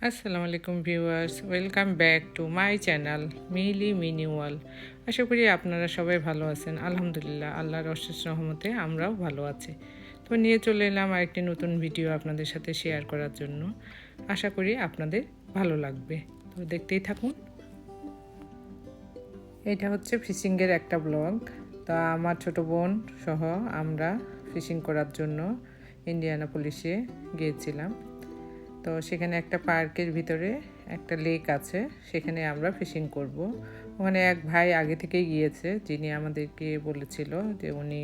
আসসালামু আলাইকুম viewers, welcome back to my channel Mili mini world. আশা করি আপনারা সবাই ভালো আছেন। আলহামদুলিল্লাহ, আল্লাহর অশেষ রহমতে আমরাও ভালো আছি। তো নিয়ে চলে এলাম আরেকটি নতুন ভিডিও আপনাদের সাথে শেয়ার করার জন্য। আশা করি আপনাদের ভালো লাগবে, তো দেখতেই থাকুন। এটা হচ্ছে ফিশিংয়ের একটা ব্লগ। তা আমার ছোট বোন সহ আমরা ফিশিং করার জন্য ইন্ডিয়ানাপলিসে গিয়েছিলাম। তো সেখানে একটা পার্কের ভিতরে একটা লেক আছে, সেখানে আমরা ফিশিং করব। ওখানে এক ভাই আগে থেকেই গিয়েছে, যিনি আমাদেরকে বলেছিল যে উনি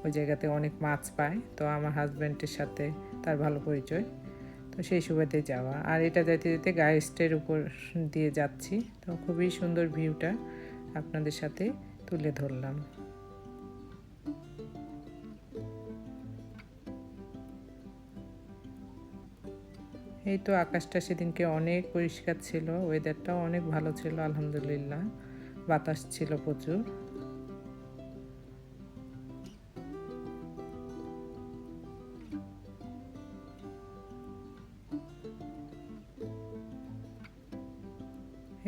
ওই জায়গাতে অনেক মাছ পায়। তো আমার হাজব্যান্ডের সাথে তার ভালো পরিচয়, তো সেই সুবাদে যাওয়া। আর এটা যেতে যেতে গাইস্টের উপর দিয়ে যাচ্ছি, তো খুবই সুন্দর ভিউটা আপনাদের সাথে তুলে ধরলাম। এই তো আকাশটা সেদিনকে অনেক পরিষ্কার ছিল, ওয়েদারটাও অনেক ভালো ছিল আলহামদুলিল্লাহ, বাতাস ছিল প্রচুর।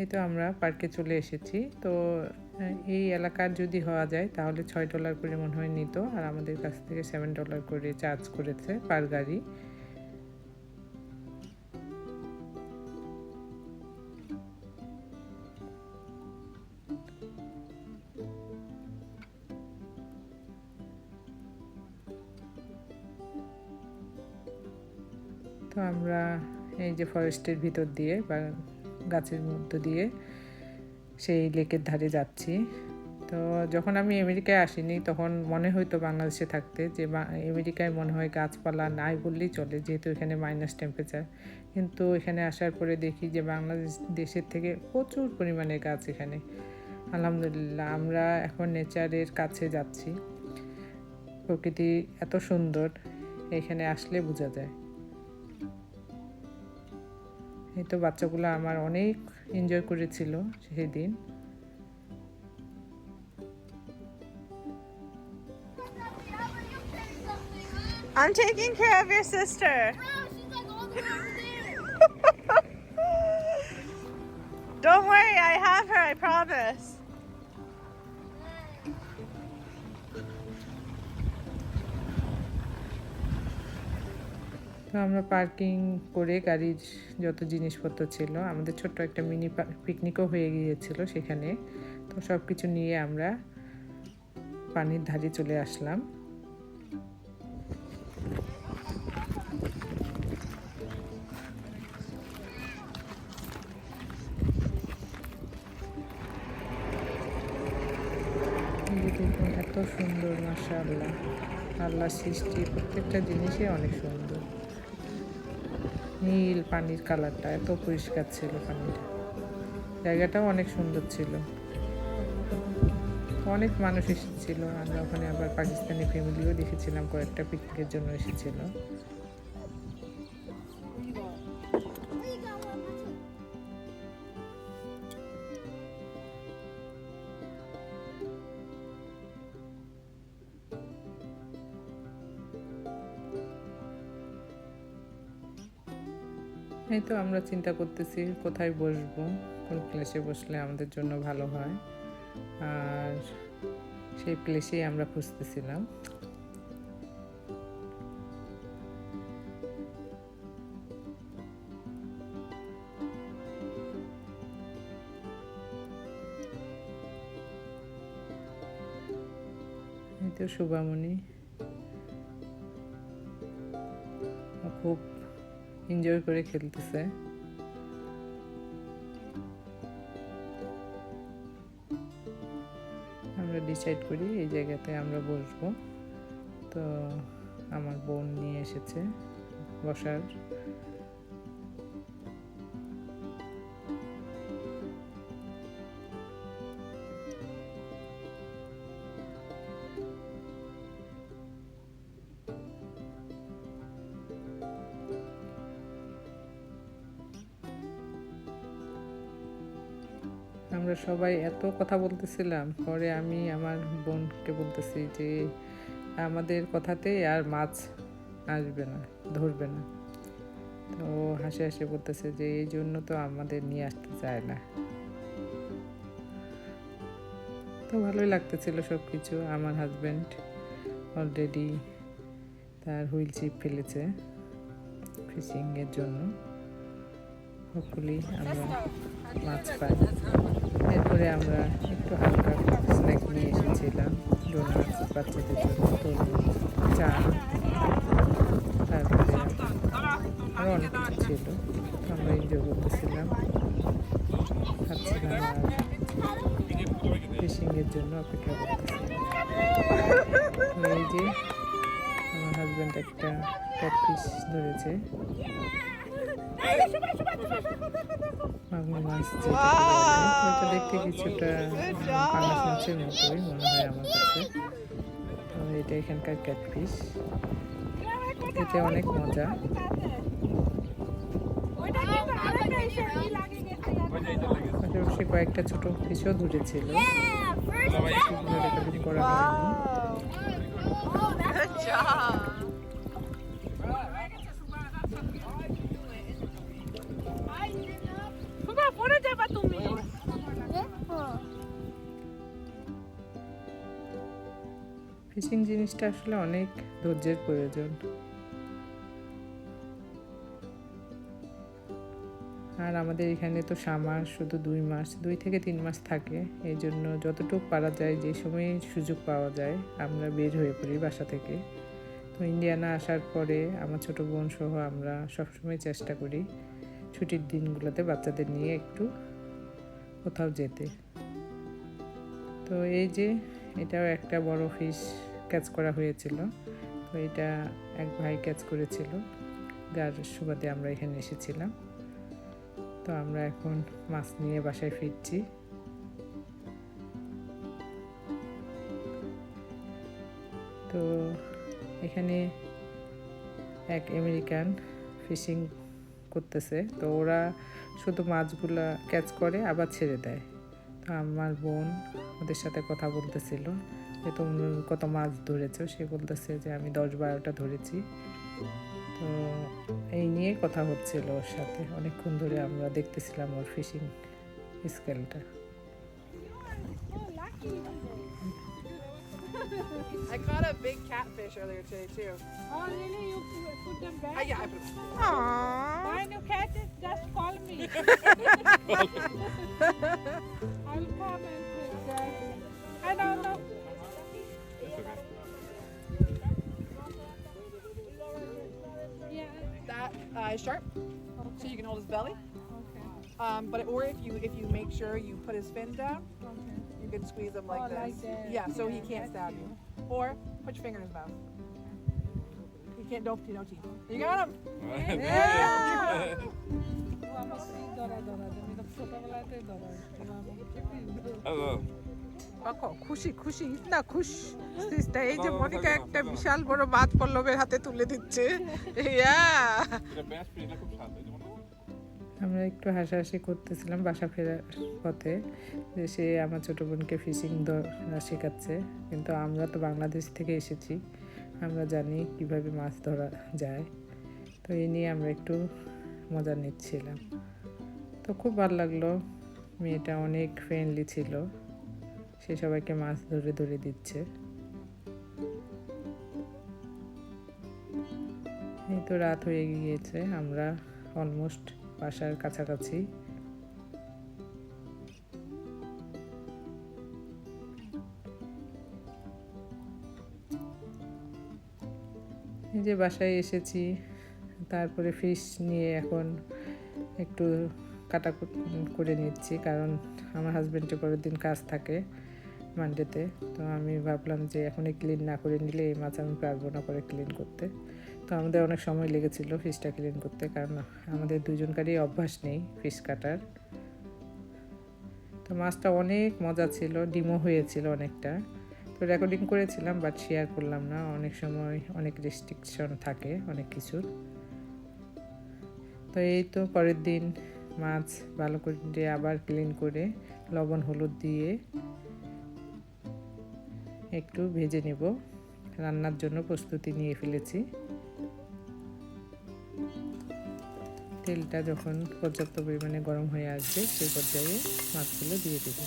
এই তো আমরা পার্কে চলে এসেছি। তো এই এলাকার যদি হওয়া যায় তাহলে $6 করে মনে হয় নিত, আর আমাদের কাছ থেকে $7 করে চার্জ করেছে পার গাড়ি। তো আমরা এই যে ফরেস্টের ভিতর দিয়ে বা গাছের মধ্য দিয়ে সেই লেকের ধারে যাচ্ছি। তো যখন আমি আমেরিকায় আসিনি তখন মনে হয়তো বাংলাদেশে থাকতে যে আমেরিকায় মনে হয় গাছপালা নাই বললেই চলে, যেহেতু এখানে মাইনাস টেম্পারেচার। কিন্তু এখানে আসার পরে দেখি যে বাংলাদেশ দেশের থেকে প্রচুর পরিমাণে গাছ এখানে। আলহামদুলিল্লাহ, আমরা এখন নেচারের কাছে যাচ্ছি। প্রকৃতি এত সুন্দর, এখানে আসলে বোঝা যায়। এই তো বাচ্চাগুলো আমার অনেক এনজয় করেছিল সেদিন। I'm taking care of your sister. She's like all the way over there. Don't worry, I have her, I promise. তো আমরা পার্কিং করে গাড়ির যত জিনিসপত্র ছিল, আমাদের ছোট্ট একটা মিনি পিকনিকও হয়ে গিয়েছিল সেখানে। তো সব কিছু নিয়ে আমরা পানির ধারে চলে আসলাম। দেখুন এত সুন্দর, মাশাআল্লাহ, আল্লাহ সৃষ্টি প্রত্যেকটা জিনিসই অনেক সুন্দর। নীল পানির কালারটা এত পরিষ্কার ছিল, পানিটা, জায়গাটাও অনেক সুন্দর ছিল। অনেক মানুষ এসেছিল, আমরা ওখানে আবার পাকিস্তানি ফ্যামিলিও দেখেছিলাম, কয়েকটা পিকনিকের জন্য এসেছিল। এই তো আমরা চিন্তা করতেছি কোথায় বসবো, কোন প্লেসে বসলে আমাদের জন্য ভালো হয়, আর সেই প্লেসেই আমরা খুঁজতেছিলাম। এই তো শুভামণি খুব এনজয় করে খেলতেছে। আমরা ডিসাইড করি এই জায়গাতে আমরা বসবো। তো আমার বোন নিয়ে এসেছে বসার। আমরা সবাই এত কথা বলতেছিলাম, পরে আমি আমার বোনকে বলতেছি যে আমাদের কথাতে আর মাছ আসবে না, ধরবে না। তো হাসি হাসি বলতেছে যে এই জন্য তো আমাদের নিয়ে আসতে চায় না। তো ভালোই লাগতেছিল সব কিছু। আমার হাজব্যান্ড অলরেডি তার হুইল চিপ ফেলেছে ফিশিংয়ের জন্য। হোপফুলি আমরা মাছ পাই। এরপরে আমরা একটু হালকা স্ন্যাক নিয়ে এসেছিলাম, ডোনাটস বাচ্চাদের জন্য, তরমুজ, চা, তারপরে আরও অনেক কিছু ছিল। আমরা এনজয় করতেছিলাম, খাচ্ছিলাম আর ফিশিংয়ের জন্য অপেক্ষা করতেছিলাম। তো এই যে আমার হাজব্যান্ড একটা ক্যাটফিশ ধরেছে, মাগুর মাছ যেটাকে বলে। তো এটা দেখতে কিছুটা পাঙাশ মাছের মতোই মনে হয় আমার কাছে। তো এটা এখানকার ক্যাটফিশ, খেতে অনেক মজা। পাশাপাশি কয়েকটা ছোট ফিশও ধরেছিল, সেগুলো রেকর্ডিং করা হয়নি। Good job. সুগা পড়ে যাবা তুমি। ফিশিং জিনিসটা আসলে অনেক ধৈর্যের প্রয়োজন। আর আমাদের এখানে তো সামার শুধু 2 থেকে 3 মাস থাকে। এই জন্য যতটুকু পারা যায়, যে সময় সুযোগ পাওয়া যায়, আমরা বের হয়ে পড়ি বাসা থেকে। তো ইন্ডিয়ানা আসার পরে আমার ছোটো বোন সহ আমরা সবসময় চেষ্টা করি ছুটির দিনগুলোতে বাচ্চাদের নিয়ে একটু কোথাও যেতে। তো এই যে এটাও একটা বড় ফিশ ক্যাচ করা হয়েছিল। তো এটা এক ভাই ক্যাচ করেছিল, যার সুবাদে আমরা এখানে এসেছিলাম। তো আমরা এখন মাছ নিয়ে বাসায় ফিরছি। তো এখানে এক আমেরিকান ফিশিং করতেছে। তো ওরা শুধু মাছগুলা ক্যাচ করে আবার ছেড়ে দেয়। তো আমার বোন ওদের সাথে কথা বলতেছিল যে তুমি কত মাছ ধরেছো। সে বলতেছে যে আমি 10-12টা ধরেছি। তো এই নিয়ে কথা হচ্ছিল ওর সাথে। অনেকক্ষণ ধরে আমরা দেখতেছিলাম ওর fishing স্কেলটা। I caught a big catfish earlier today too. Oh, really? You put them back? Yeah, I put them. Aww. When you catch it, just call me. I'll come and take that. I don't know. Yeah. That is sharp, so you can hold his belly. Okay. But or if you make sure you put his fin down, Okay. you can squeeze him like Oh, this. like that. Yeah, so he Yeah, can't that's stab you. Or put your finger in his mouth. He can't. No teeth. You got him. Yeah. ও আমার এই ধরা তুমি তো ছোটবেলাতে ধরা খুশি খুশি না খুশ সিস্টার। এই যে মনিকা একটা বিশাল বড় মাছ পল্লবের হাতে তুলে দিচ্ছে। আমরা একটু হাসাহাসি করতেছিলাম বাসা ফেরার পথে, যে সে আমার ছোটো বোনকে ফিশিং ধরা শেখাচ্ছে। কিন্তু আমরা তো বাংলাদেশ থেকে এসেছি, আমরা জানি কিভাবে মাছ ধরা যায়। তো এই নিয়ে আমরা একটু মজা নিচ্ছিলাম। তো খুব ভালো লাগলো, মেয়েটা অনেক ফ্রেন্ডলি ছিল। সে সবাইকে মাছ ধরে ধরে দিচ্ছে। এই তো রাত হয়ে গিয়েছে, আমরা অলমোস্ট বাসার কাছাকাছি। এই যে বাসায় এসেছি, তারপরে ফিশ নিয়ে এখন একটু কাটা করে নিচ্ছি, কারণ আমার হাজব্যান্ডের পরের দিন কাজ থাকে মানডেতে। তো আমি ভাবলাম যে এখনই ক্লিন না করে নিলে এই মাছ আমি পারবো না পরে ক্লিন করতে। তো আমাদের অনেক সময় লেগেছিল ফিশটা ক্লিন করতে, কারণ আমাদের দুজনকারই অভ্যাস নেই ফিশ কাটার। তো মাছটা অনেক মজা ছিল, ডিমও হয়েছিল অনেকটা। তো রেকর্ডিং করেছিলাম, বাট শেয়ার করলাম না। অনেক সময় অনেক রেস্ট্রিকশন থাকে অনেক কিছুর। তো এই তো পরের দিন মাছ ভালো করে আবার ক্লিন করে লবণ হলুদ দিয়ে একটু ভেজে নেব। রান্নার জন্য প্রস্তুতি নিয়ে ফেলেছি। তেলটা যখন পর্যাপ্ত পরিমাণে গরম হয়ে আসবে সেই পর্যায়ে মাছগুলো দিয়ে দেব।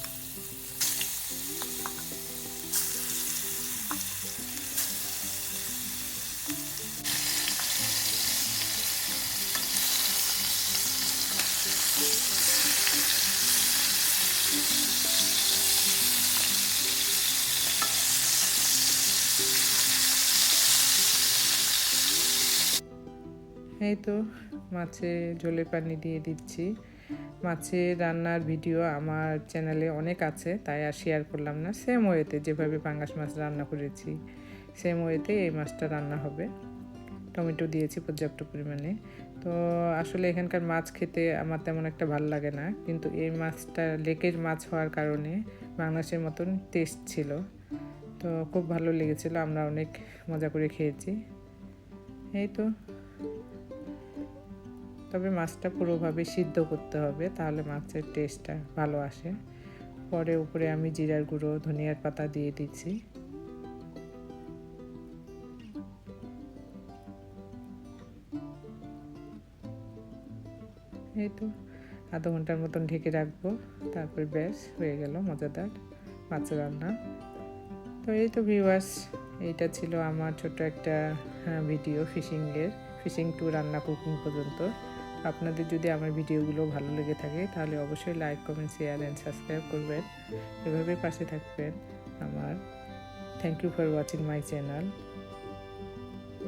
এই তো মাছে ঝোলে পানি দিয়ে দিচ্ছি। মাছের রান্নার ভিডিও আমার চ্যানেলে অনেক আছে, তাই আর শেয়ার করলাম না। সেম ওয়েতে যেভাবে পাঙ্গাস মাছ রান্না করেছি সেম ওয়েতে এই মাছটা রান্না হবে। টমেটো দিয়েছি পর্যাপ্ত পরিমাণে। তো আসলে এখানকার মাছ খেতে আমার তেমন একটা ভালো লাগে না, কিন্তু এই মাছটা লেকের মাছ হওয়ার কারণে বাংলাদেশের মতন টেস্ট ছিল, তো খুব ভালো লেগেছিলো। আমরা অনেক মজা করে খেয়েছি। এই তো, তবে মাছটা পুরোভাবে সিদ্ধ করতে হবে, তাহলে মাছের টেস্টটা ভালো আসে। পরে উপরে আমি জিরার গুঁড়ো, ধনিয়ার পাতা দিয়ে দিচ্ছি। এই তো আধা ঘন্টার মতন ঢেকে রাখবো, তারপর ব্যাস হয়ে গেল মজাদার মাছ রান্না। তো এই তো ভিউয়ার্স, এইটা ছিল আমার ছোট একটা ভিডিও ফিশিং টু রান্না কুকিং পর্যন্ত। আপনাদের যদি আমার ভিডিওগুলো ভালো লেগে থাকে তাহলে অবশ্যই like, comment, share and subscribe করবেন। এভাবে পাশে থাকবেন আমার। Thank you for watching my channel.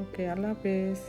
Okay, আল্লাহ হাফেজ।